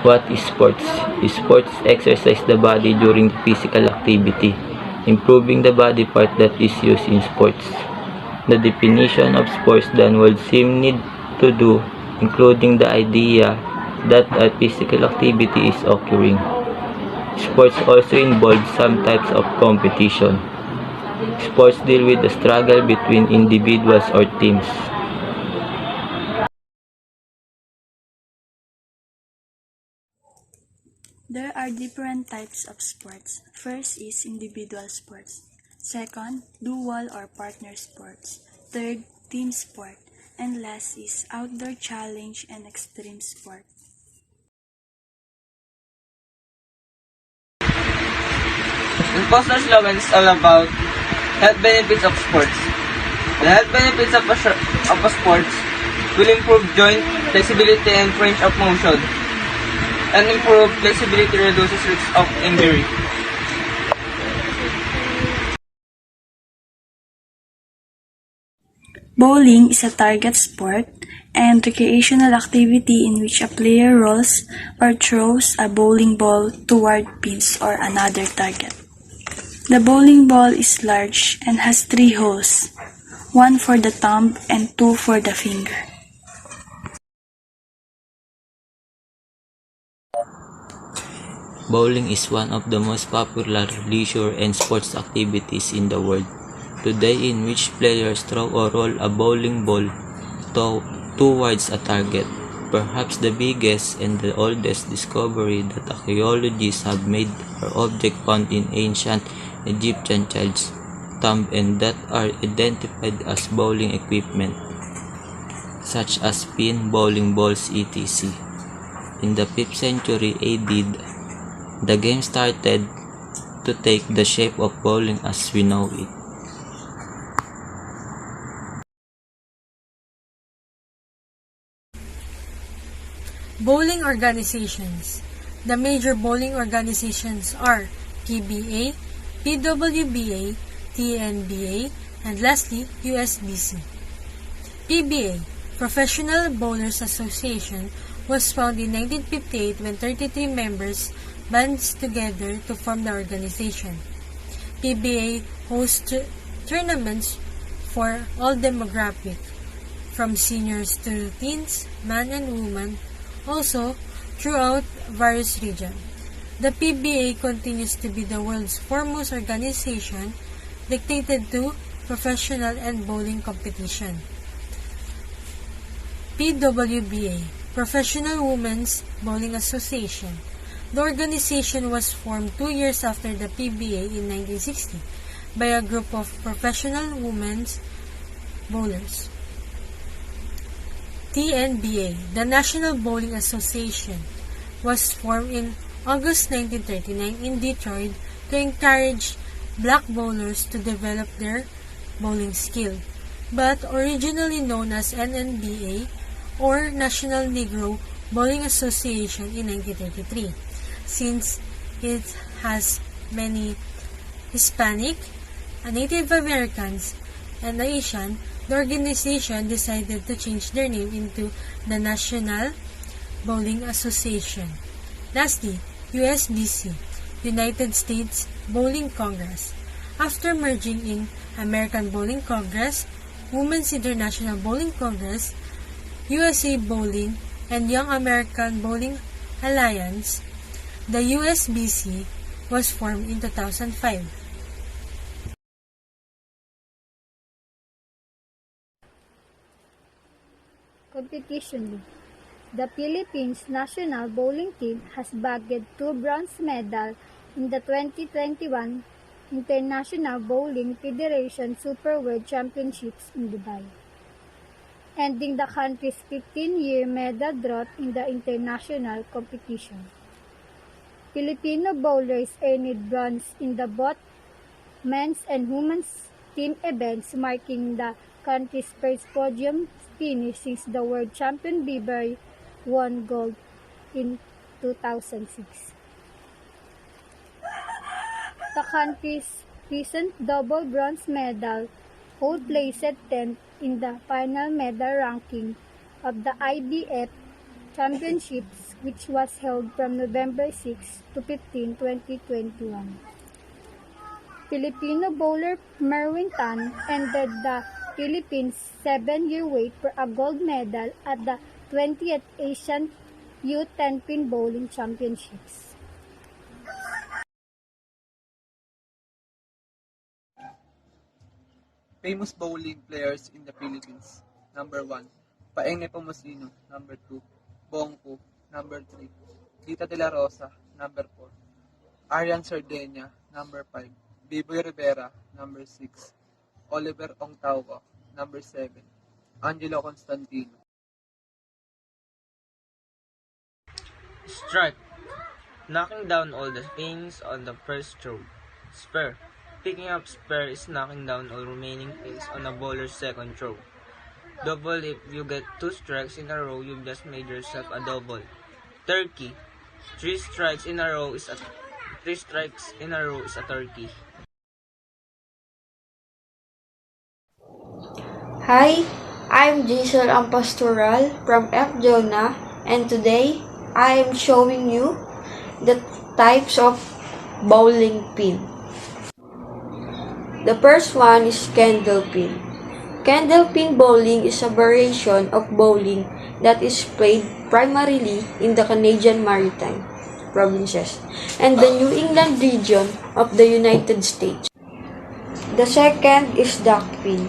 What is sports? Sports exercise the body during physical activity, improving the body part that is used in sports. The definition of sports then would seem need to do, including the idea that a physical activity is occurring. Sports also involve some types of competition. Sports deal with the struggle between individuals or teams. There are different types of sports. First is individual sports. Second, dual or partner sports. Third, team sport. And last is outdoor challenge and extreme sport. Imposter's Law is all about health benefits of sports. The health benefits of a sports will improve joint flexibility and range of motion, and improved flexibility reduces risk of injury. Bowling is a target sport and recreational activity in which a player rolls or throws a bowling ball toward pins or another target. The bowling ball is large and has 3 holes, 1 for the thumb and 2 for the finger. Bowling is one of the most popular leisure and sports activities in the world today, in which players throw or roll a bowling ball towards a target. Perhaps the biggest and the oldest discovery that archaeologists have made are objects found in ancient Egyptian child's tombs and that are identified as bowling equipment, such as pin, bowling balls, etc. In the 5th century AD, the game started to take the shape of bowling as we know it. Bowling organizations. The major bowling organizations are PBA, PWBA, TNBA, and lastly, USBC. PBA, Professional Bowlers Association, was founded in 1958 when 33 members banded together to form the organization. PBA hosts tournaments for all demographics, from seniors to teens, men and women, also throughout various regions. The PBA continues to be the world's foremost organization dedicated to professional and bowling competition. PWBA, Professional Women's Bowling Association. The organization was formed 2 years after the PBA in 1960 by a group of professional women's bowlers. TNBA, the National Bowling Association, was formed in August 1939 in Detroit to encourage black bowlers to develop their bowling skill, but originally known as NNBA or National Negro Bowling Association in 1933, since it has many Hispanic, Native Americans, and Asian. The organization decided to change their name into the National Bowling Association. Lastly, USBC, United States Bowling Congress. After merging in American Bowling Congress, Women's International Bowling Congress, USA Bowling, and Young American Bowling Alliance, the USBC was formed in 2005. Competition. The Philippines national bowling team has bagged 2 bronze medals in the 2021 International Bowling Federation Super World Championships in Dubai, ending the country's 15-year medal drought in the international competition. Filipino bowlers earned bronze in the both men's and women's team events, marking the country's first podium finish since the world champion Bieber won gold in 2006. The country's recent double bronze medal hold placed 10th in the final medal ranking of the IBF Championships, which was held from November 6 to 15, 2021. Filipino bowler Merwin Tan ended the Philippines' 7-year wait for a gold medal at the 20th Asian Youth 10-pin Bowling Championships. Famous bowling players in the Philippines. Number 1, Paeng Nepomuceno. Number 2, Bongko. Number 3, Dita de la Rosa. Number 4, Arian Sardenia. Number 5, Biboy Rivera. Number 6, Oliver Ongtauco. Number 7, Angelo Constantino. Strike. Knocking down all the pins on the first throw. Spare. Picking up spare is knocking down all remaining pins on a bowler's second throw. Double, if you get 2 strikes in a row, you've just made yourself a double. Turkey. 3 strikes in a row is a turkey. Hi, I'm Jason Ampastoral from F. Jonah, and today I am showing you the types of bowling pin. The first one is candle pin. Candle pin bowling is a variation of bowling that is played primarily in the Canadian Maritime provinces and the New England region of the United States. The second is duck pin.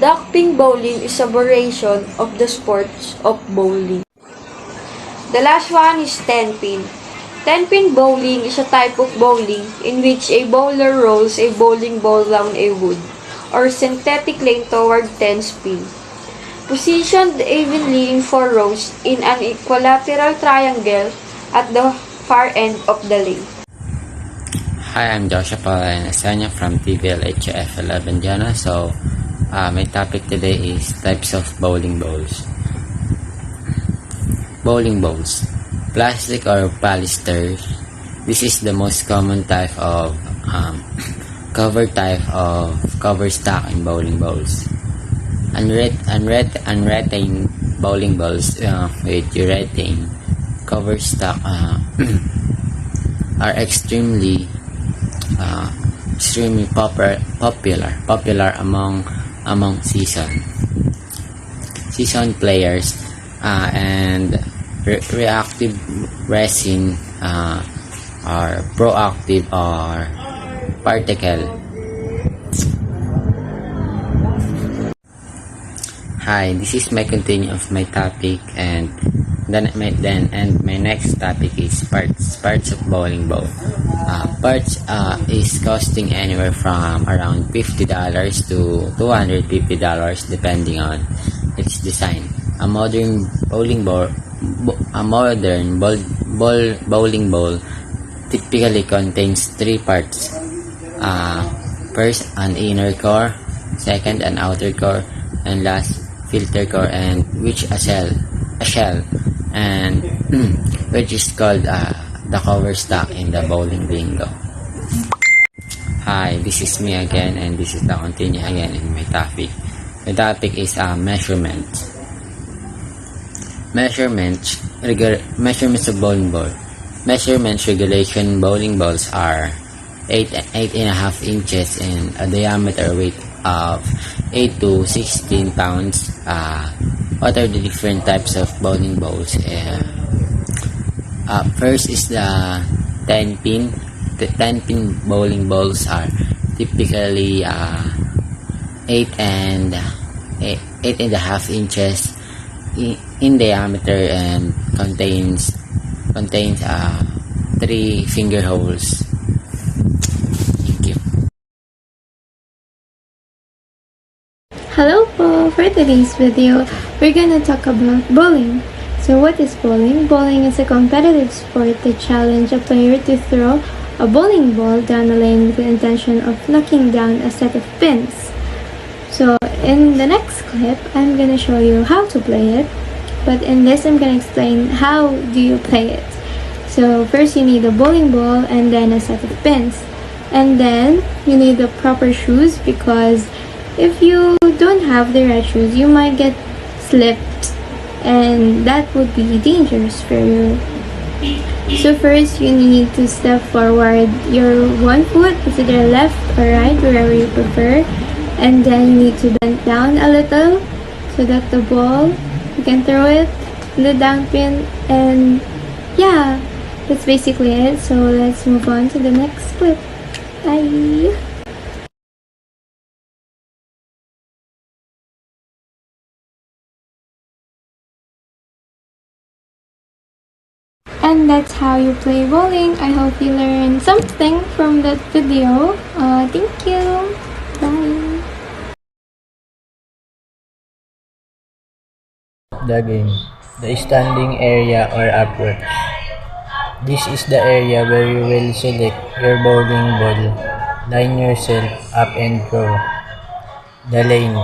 Duck pin bowling is a variation of the sports of bowling. The last one is 10-pin. 10-pin bowling is a type of bowling in which a bowler rolls a bowling ball down a wood or synthetic lane toward 10 spin. Positioned evenly in 4 rows in an equilateral triangle at the far end of the lane. Hi, I'm Joshua Paula Asanya from TVLHF 11 Jana. So, my topic today is types of bowling balls. Bowling balls. Plastic or polyester. This is the most common type of cover stock in bowling balls. Unretained bowling balls with urethane cover stock are extremely popular among seasoned players and reactive resin or proactive or particle. Hi, this is my continue of my topic, and my next topic is parts of bowling ball. Parts is costing anywhere from around $50 to $250 depending on its design. A modern bowling ball typically contains 3 parts. First, an inner core, second, an outer core, and last, filter core, and which a shell, and which is called the cover stock in the bowling lingo. Hi, this is me again, and this is the continue again in my topic. The topic is measurement. Measurements of bowling ball. Measurements regulation bowling balls are 8.5 inches and a diameter weight of 8 to 16 pounds. What are the different types of bowling balls? First is the 10-pin. The 10-pin bowling balls are typically 8.5 inches in diameter and contains 3 finger holes. Thank you. Hello po! For today's video, we're gonna talk about bowling. So what is bowling? Bowling is a competitive sport that challenges a player to throw a bowling ball down a lane with the intention of knocking down a set of pins. So in the next clip, I'm gonna show you how to play it. But in this, I'm gonna explain how do you play it. So first you need a bowling ball and then a set of pins. And then you need the proper shoes, because if you don't have the right shoes, you might get slipped and that would be dangerous for you. So first, you need to step forward your one foot, either left or right, wherever you prefer, and then you need to bend down a little so that the ball, you can throw it in the down pin, and yeah, that's basically it. So let's move on to the next clip. Bye! And that's how you play bowling. I hope you learned something from that video. Thank you. Bye. The game. The standing area or approach. This is the area where you will select your bowling ball, line yourself up and throw. The lane.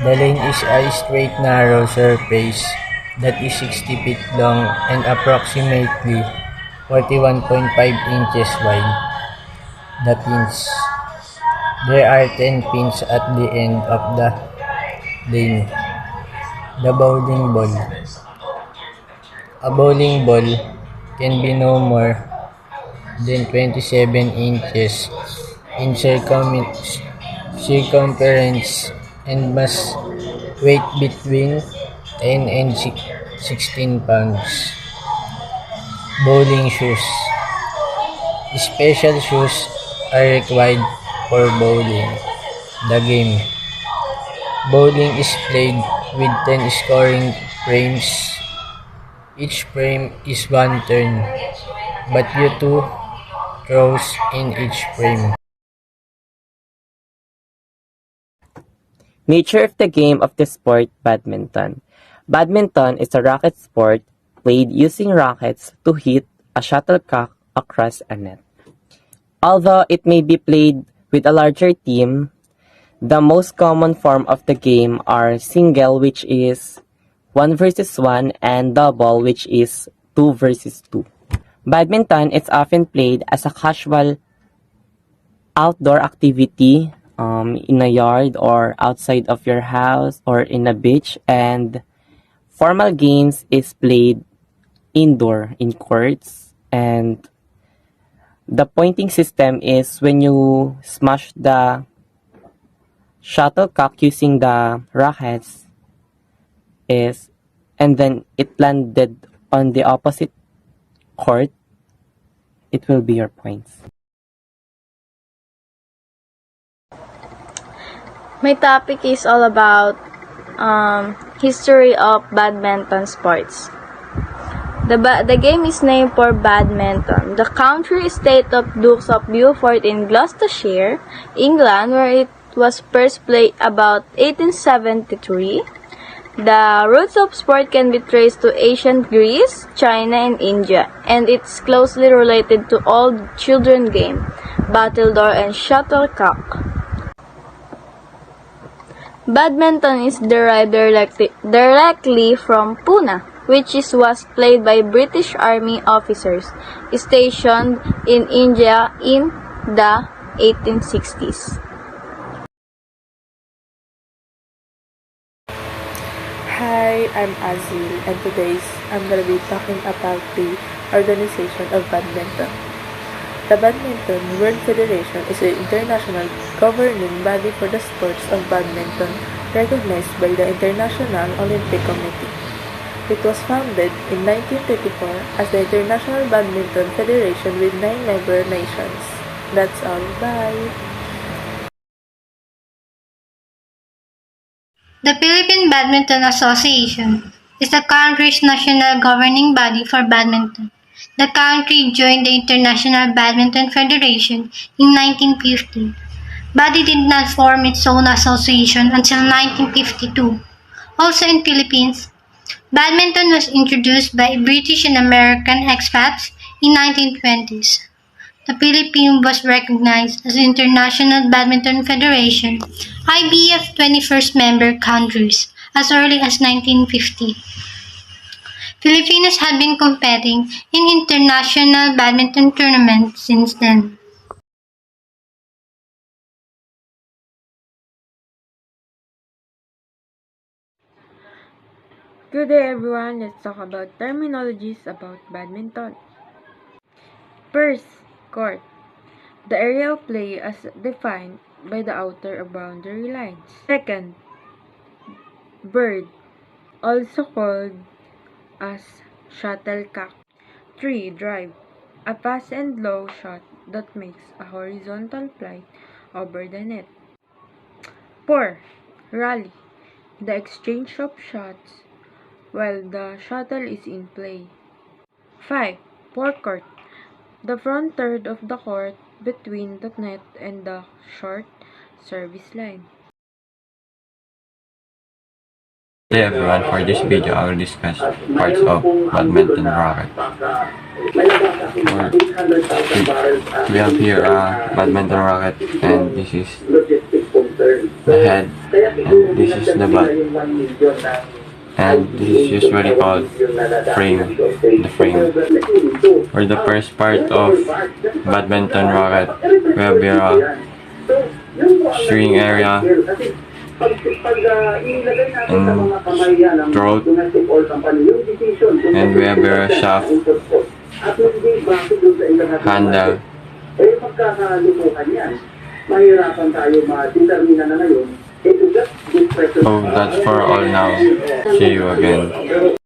The lane is a straight narrow surface that is 60 feet long and approximately 41.5 inches wide. The pins. There are 10 pins at the end of the lane. The bowling ball. A bowling ball can be no more than 27 inches in circumference and must weigh between 10 and 16 pounds. Bowling shoes. Special shoes are required for bowling. The game. Bowling is played with 10 scoring frames. Each frame is one turn, but you two throws in each frame. Nature of the game of the sport badminton. Badminton is a racket sport played using rackets to hit a shuttlecock across a net. Although it may be played with a larger team, the most common form of the game are single, which is 1 versus 1, and double, which is 2 versus 2. Badminton is often played as a casual outdoor activity in a yard or outside of your house or in a beach, and formal games is played indoor in courts, and the pointing system is when you smash the shuttlecock using the rackets is and then it landed on the opposite court, it will be your points. My topic is all about history of badminton sports. The game is named for badminton. The country estate of Dukes of Beaufort in Gloucestershire, England, where it was first played about 1873. The roots of sport can be traced to ancient Greece, China, and India, and it's closely related to old children game, battledore, and shuttlecock. Badminton is derived directly from Puna, which was played by British Army officers stationed in India in the 1860s. Hi, I'm Azil, and today I'm going to be talking about the organization of badminton. The Badminton World Federation is the international governing body for the sports of badminton recognized by the International Olympic Committee. It was founded in 1934 as the International Badminton Federation with 9 member nations. That's all. Bye! The Philippine Badminton Association is the country's national governing body for badminton. The country joined the International Badminton Federation in 1950. But it did not form its own association until 1952. Also in Philippines, badminton was introduced by British and American expats in 1920s. The Philippines was recognized as International Badminton Federation, IBF 21st member countries, as early as 1950. Filipinos had been competing in international badminton tournaments since then. Good day everyone, let's talk about terminologies about badminton. First, court. The area of play as defined by the outer boundary lines. Second, bird, also called as shuttlecock. 3. Drive, a fast and low shot that makes a horizontal flight over the net. 4. Rally, the exchange of shots while the shuttle is in play. 5. Forecourt, the front third of the court between the net and the short service line. Hey everyone, for this video I will discuss parts of badminton racket. We have here a badminton racket, and this is the head and this is the butt, and this is usually called frame, the frame. For the first part of badminton racket, we have here a string area and throat, and we have a shaft, handle. So that's for all now. See you again.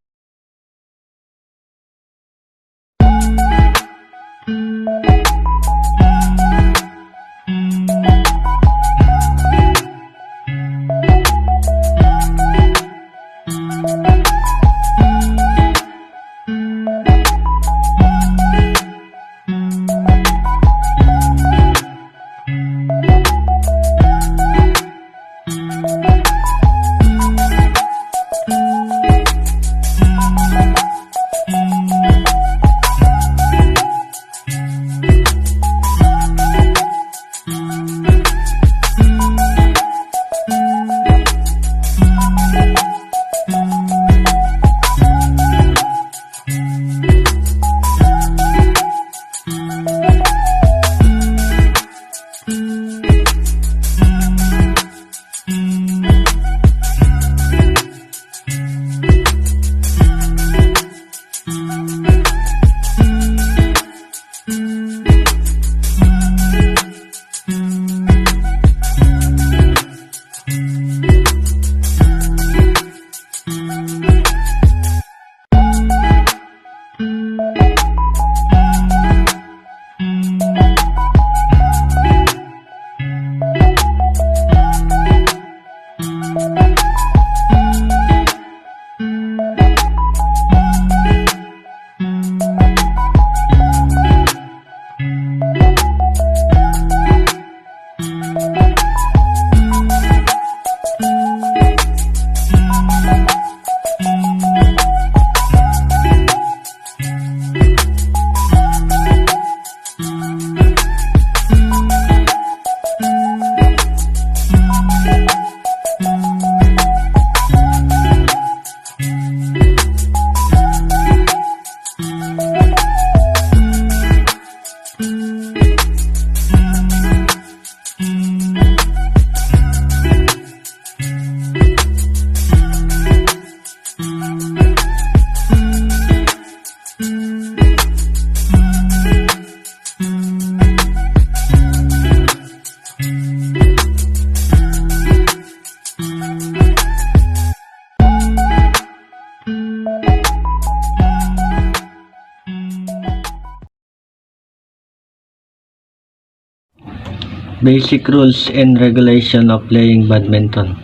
Basic rules and regulation of playing badminton.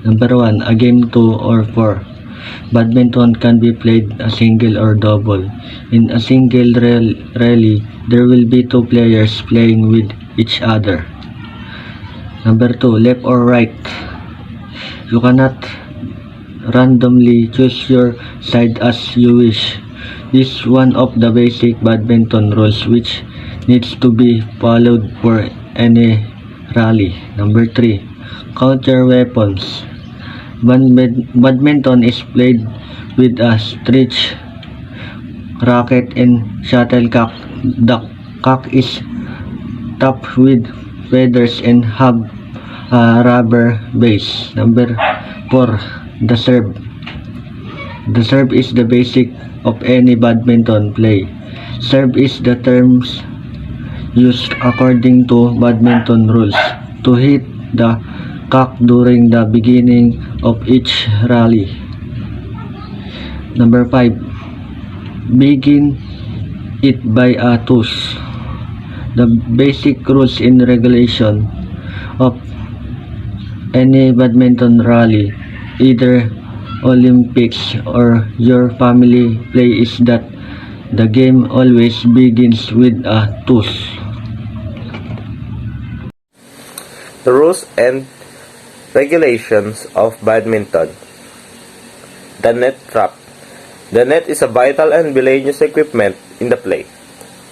Number 1. A game 2 or 4. Badminton can be played a single or double. In a single rally, there will be 2 players playing with each other. Number 2. Left or right. You cannot randomly choose your side as you wish. This is one of the basic badminton rules which needs to be followed for any rally. Number 3. Counter weapons. Badminton is played with a stretch racket and shuttlecock. The cock is topped with feathers and have a rubber base. Number 4. The serve. The serve is the basic of any badminton play. Serve is the terms used according to badminton rules to hit the cock during the beginning of each rally. Number 5. Begin it by a toss. The basic rules and regulation of any badminton rally, either Olympics or your family play, is that the game always begins with a toss. The rules and regulations of badminton. The net trap. The net is a vital and villainous equipment in the play.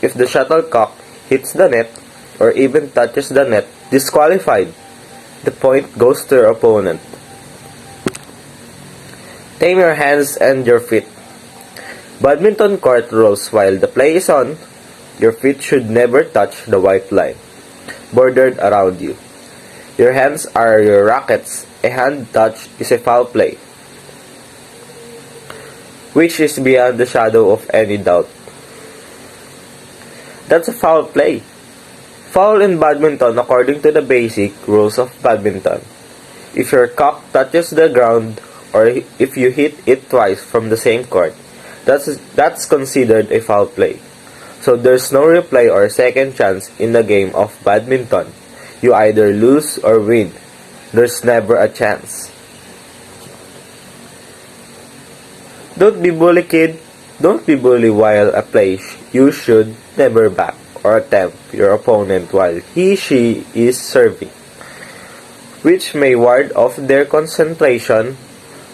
If the shuttlecock hits the net or even touches the net, disqualified. The point goes to your opponent. Tame your hands and your feet. Badminton court rules: while the play is on, your feet should never touch the white line bordered around you. Your hands are your rackets. A hand touch is a foul play, which is beyond the shadow of any doubt. That's a foul play. Foul in badminton according to the basic rules of badminton. If your cock touches the ground or if you hit it twice from the same court, that's considered a foul play. So there's no replay or second chance in the game of badminton. You either lose or win. There's never a chance. Don't be bully, kid. Don't be bully while a play. You should never back or attempt your opponent while she is serving, which may ward off their concentration.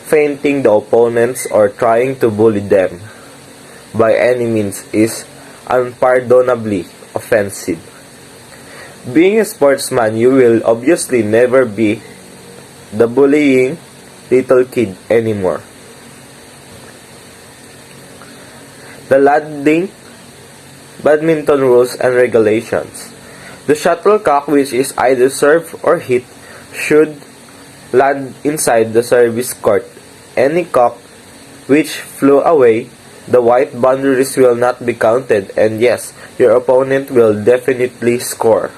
Feinting the opponents or trying to bully them by any means is unpardonably offensive. Being a sportsman, you will obviously never be the bullying little kid anymore. The landing badminton rules and regulations. The shuttlecock, which is either served or hit, should land inside the service court. Any cock which flew away the white boundaries will not be counted, and yes, your opponent will definitely score.